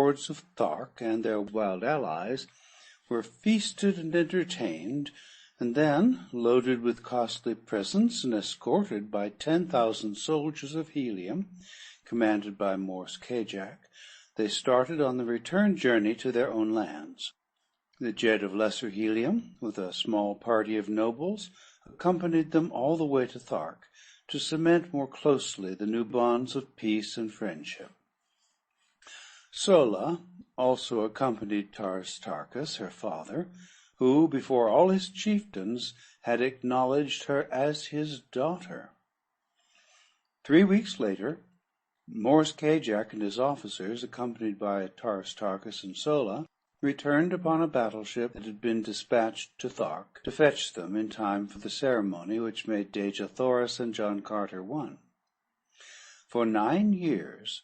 lords of Thark and their wild allies were feasted and entertained, and then, loaded with costly presents and escorted by 10,000 soldiers of Helium, commanded by Morse Kajak, they started on the return journey to their own lands. The Jed of Lesser Helium, with a small party of nobles, accompanied them all the way to Thark, to cement more closely the new bonds of peace and friendship. Sola also accompanied Tarstarchus, her father, who, before all his chieftains, had acknowledged her as his daughter. 3 weeks later, Morse Kajak and his officers, accompanied by Tarstarchus and Sola, returned upon a battleship that had been dispatched to Thark to fetch them in time for the ceremony which made Dejah Thoris and John Carter one. For 9 years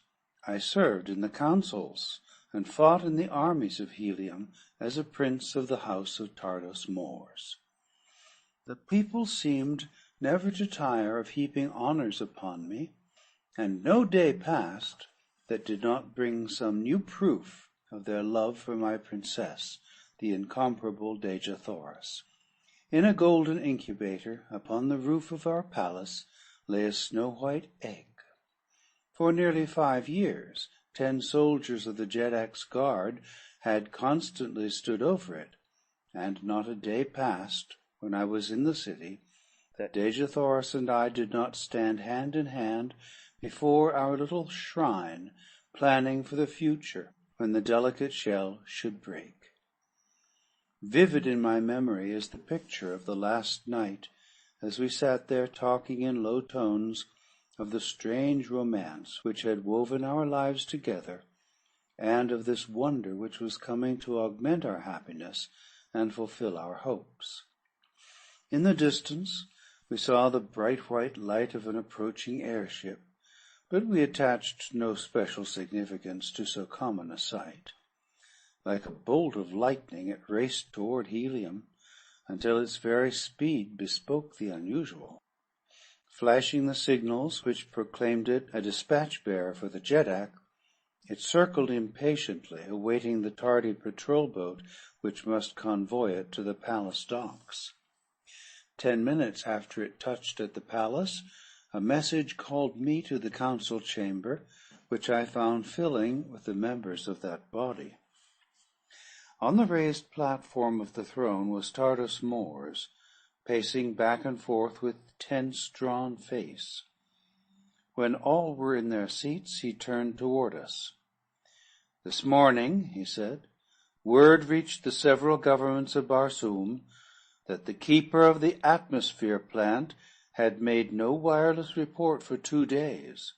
I served in the councils and fought in the armies of Helium as a prince of the house of Tardos Mors. The people seemed never to tire of heaping honors upon me, and no day passed that did not bring some new proof of their love for my princess, the incomparable Dejah Thoris. In a golden incubator upon the roof of our palace lay a snow-white egg. For nearly 5 years, 10 soldiers of the Jedak's guard had constantly stood over it, and not a day passed, when I was in the city, that Dejah Thoris and I did not stand hand in hand before our little shrine, planning for the future, when the delicate shell should break. Vivid in my memory is the picture of the last night, as we sat there talking in low tones of the strange romance which had woven our lives together, and of this wonder which was coming to augment our happiness and fulfill our hopes. In the distance we saw the bright white light of an approaching airship, but we attached no special significance to so common a sight. Like a bolt of lightning it raced toward Helium, until its very speed bespoke the unusual. Flashing the signals which proclaimed it a dispatch-bearer for the Jedak, it circled impatiently, awaiting the tardy patrol boat which must convoy it to the palace docks. 10 minutes after it touched at the palace, a message called me to the council chamber, which I found filling with the members of that body. On the raised platform of the throne was Tardos Mors, pacing back and forth with tense, drawn face. When all were in their seats, he turned toward us. "This morning," he said, "word reached the several governments of Barsoom that the keeper of the atmosphere plant had made no wireless report for 2 days,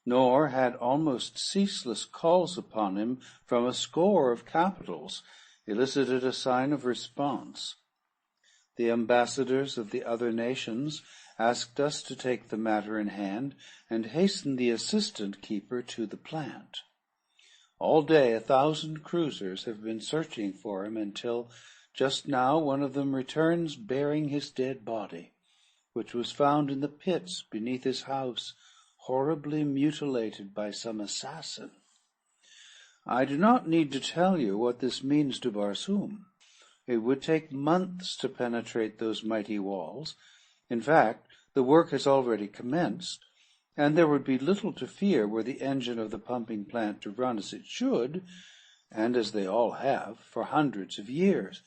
nor had almost ceaseless calls upon him from a score of capitals elicited a sign of response. The ambassadors of the other nations asked us to take the matter in hand and hasten the assistant keeper to the plant. All day 1,000 cruisers have been searching for him until just now one of them returns bearing his dead body, which was found in the pits beneath his house, horribly mutilated by some assassin. I do not need to tell you what this means to Barsoom. It would take months to penetrate those mighty walls. In fact, the work has already commenced, and there would be little to fear were the engine of the pumping plant to run as it should, and as they all have, for hundreds of years.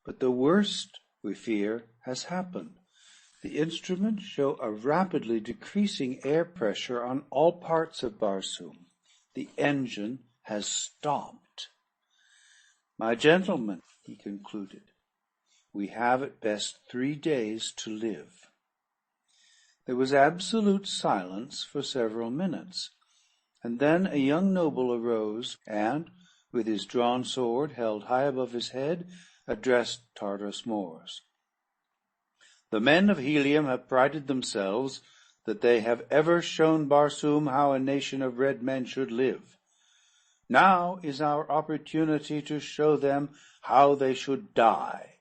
But the worst, we fear, has happened. The instruments show a rapidly decreasing air pressure on all parts of Barsoom. The engine has stopped. My gentlemen," he concluded, "we have at best 3 days to live." There was absolute silence for several minutes, and then a young noble arose and, with his drawn sword held high above his head, addressed Tardos Mors. "The men of Helium have prided themselves that they have ever shown Barsoom how a nation of red men should live. Now is our opportunity to show them how they should die.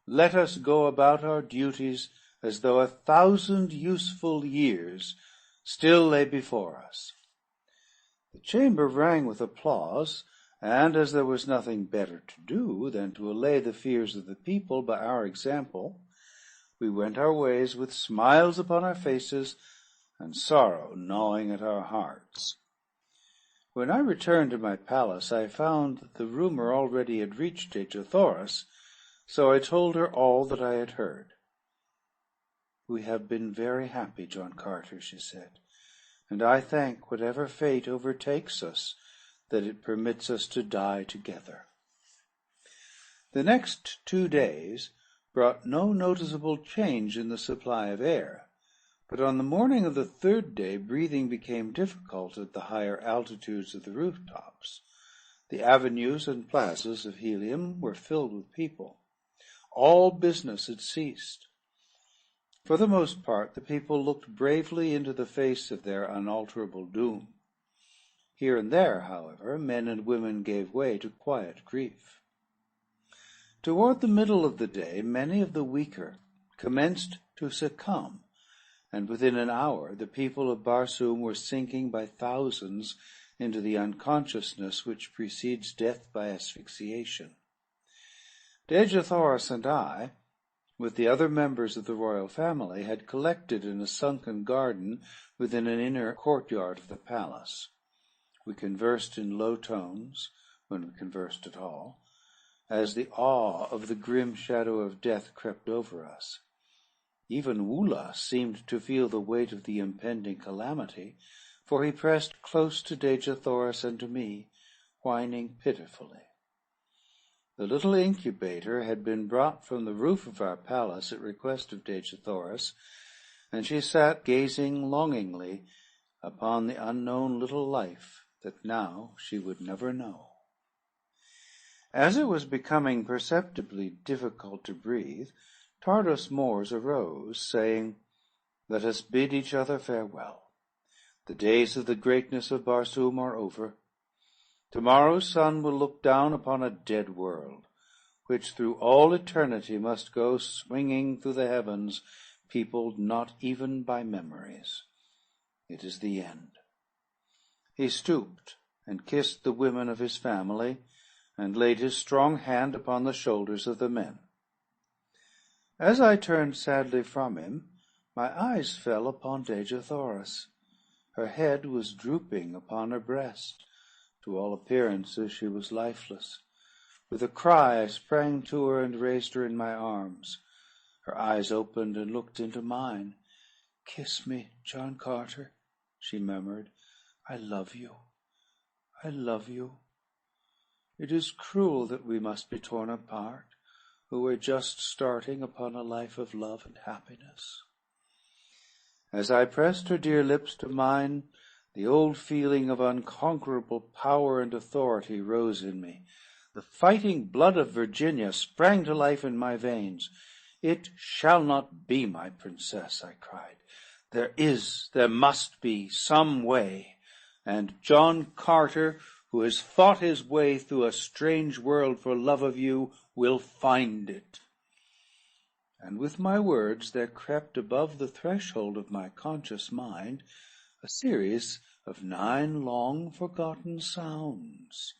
Let us go about our duties as though 1,000 useful years still lay before us." The chamber rang with applause, and as there was nothing better to do than to allay the fears of the people by our example, we went our ways with smiles upon our faces and sorrow gnawing at our hearts. When I returned to my palace, I found that the rumor already had reached Dejothoris, so I told her all that I had heard. "We have been very happy, John Carter," she said, "and I thank whatever fate overtakes us that it permits us to die together." The next 2 days brought no noticeable change in the supply of air, but on the morning of the 3rd day breathing became difficult at the higher altitudes of the rooftops. The avenues and plazas of Helium were filled with people. All business had ceased. For the most part, the people looked bravely into the face of their unalterable doom. Here and there, however, men and women gave way to quiet grief. Toward the middle of the day, many of the weaker commenced to succumb, and within an hour the people of Barsoom were sinking by thousands into the unconsciousness which precedes death by asphyxiation. Dejothoris and I, with the other members of the royal family, had collected in a sunken garden within an inner courtyard of the palace. We conversed in low tones, when we conversed at all, as the awe of the grim shadow of death crept over us. Even Wula seemed to feel the weight of the impending calamity, for he pressed close to Dejothoris and to me, whining pitifully. The little incubator had been brought from the roof of our palace at request of Dejothoris, and she sat gazing longingly upon the unknown little life that now she would never know. As it was becoming perceptibly difficult to breathe, Tardos Mors arose, saying, "Let us bid each other farewell. The days of the greatness of Barsoom are over. Tomorrow's sun will look down upon a dead world, which through all eternity must go swinging through the heavens, peopled not even by memories. It is the end." He stooped and kissed the women of his family, and laid his strong hand upon the shoulders of the men. As I turned sadly from him, my eyes fell upon Dejothoris. Her head was drooping upon her breast. To all appearances she was lifeless. With a cry I sprang to her and raised her in my arms. Her eyes opened and looked into mine. "Kiss me, John Carter," she murmured. "I love you. I love you. It is cruel that we must be torn apart, who were just starting upon a life of love and happiness." As I pressed her dear lips to mine, the old feeling of unconquerable power and authority rose in me. The fighting blood of Virginia sprang to life in my veins. "It shall not be, my princess," I cried. There must be some way, and John Carter, who has fought his way through a strange world for love of you, will find it." And with my words there crept above the threshold of my conscious mind a series of 9 long-forgotten sounds.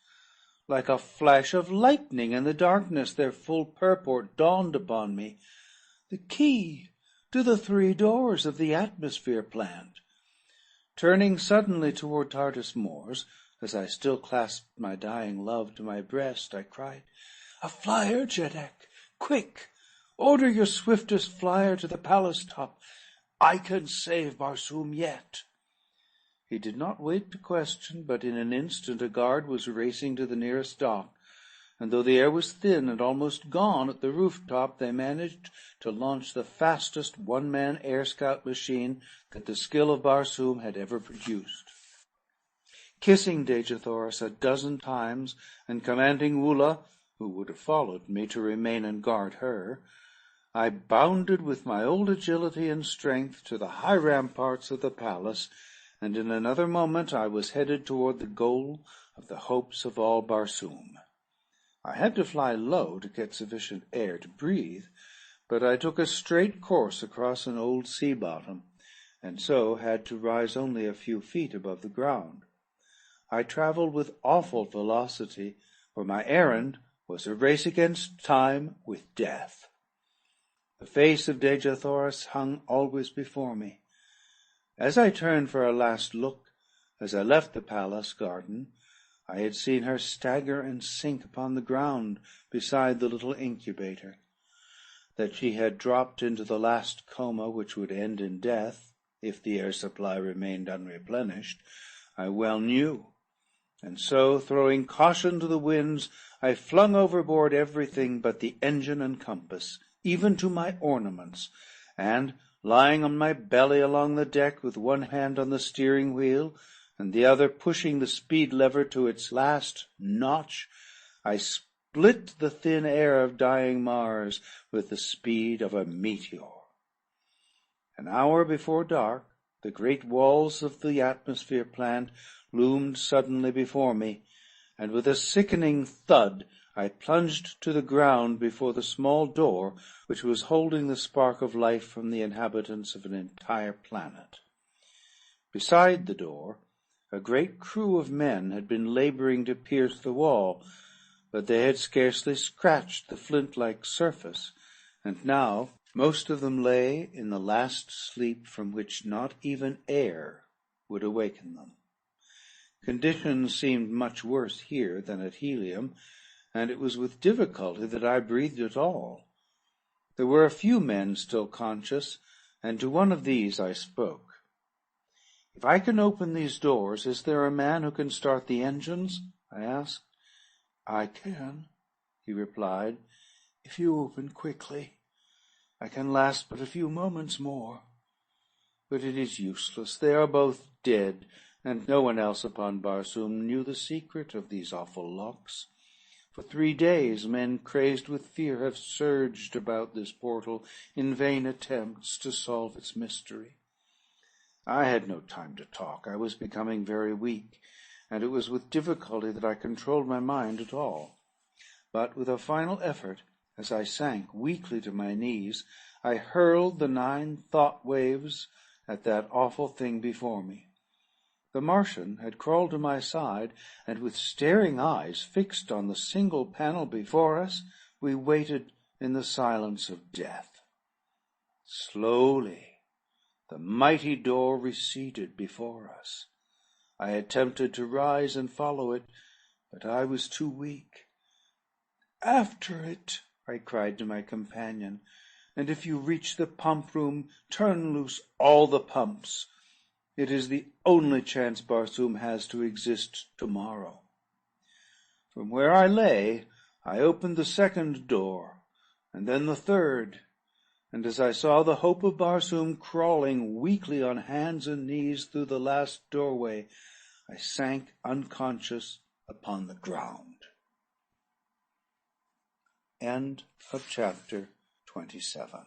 Like a flash of lightning in the darkness, their full purport dawned upon me. The key to the 3 doors of the atmosphere plant. Turning suddenly toward Tardos Mors, as I still clasped my dying love to my breast, I cried, "A flyer, Jeddak! Quick! Order your swiftest flyer to the palace top. I can save Barsoom yet." He did not wait to question, but in an instant a guard was racing to the nearest dock, and though the air was thin and almost gone at the rooftop, they managed to launch the fastest one-man air scout machine that the skill of Barsoom had ever produced. Kissing Dejothoris a dozen times, and commanding Wula, who would have followed me, to remain and guard her, I bounded with my old agility and strength to the high ramparts of the palace, and in another moment I was headed toward the goal of the hopes of all Barsoom. I had to fly low to get sufficient air to breathe, but I took a straight course across an old sea bottom, and so had to rise only a few feet above the ground. I traveled with awful velocity, for my errand was a race against time with death. The face of Dejathoris hung always before me. As I turned for a last look, as I left the palace garden, I had seen her stagger and sink upon the ground beside the little incubator. That she had dropped into the last coma which would end in death, if the air supply remained unreplenished, I well knew. And so, throwing caution to the winds, I flung overboard everything but the engine and compass, even to my ornaments, and, lying on my belly along the deck with one hand on the steering wheel and the other pushing the speed lever to its last notch, I split the thin air of dying Mars with the speed of a meteor. An hour before dark, the great walls of the atmosphere plant loomed suddenly before me, and with a sickening thud I plunged to the ground before the small door which was holding the spark of life from the inhabitants of an entire planet. Beside the door, a great crew of men had been laboring to pierce the wall, but they had scarcely scratched the flint-like surface, and now most of them lay in the last sleep from which not even air would awaken them. Conditions seemed much worse here than at Helium, and it was with difficulty that I breathed at all. There were a few men still conscious, and to one of these I spoke. "If I can open these doors, is there a man who can start the engines?" I asked. "I can," he replied, "if you open quickly. I can last but a few moments more. But it is useless. They are both dead, and no one else upon Barsoom knew the secret of these awful locks. For 3 days men crazed with fear have surged about this portal in vain attempts to solve its mystery." I had no time to talk. I was becoming very weak, and it was with difficulty that I controlled my mind at all. But with a final effort, as I sank weakly to my knees, I hurled the 9 thought waves at that awful thing before me. The Martian had crawled to my side, and with staring eyes fixed on the single panel before us, we waited in the silence of death. Slowly, the mighty door receded before us. I attempted to rise and follow it, but I was too weak. "After it," I cried to my companion, "and if you reach the pump room, turn loose all the pumps. It is the only chance Barsoom has to exist tomorrow." From where I lay, I opened the 2nd door, and then the 3rd, and as I saw the hope of Barsoom crawling weakly on hands and knees through the last doorway, I sank unconscious upon the ground. End of chapter 27.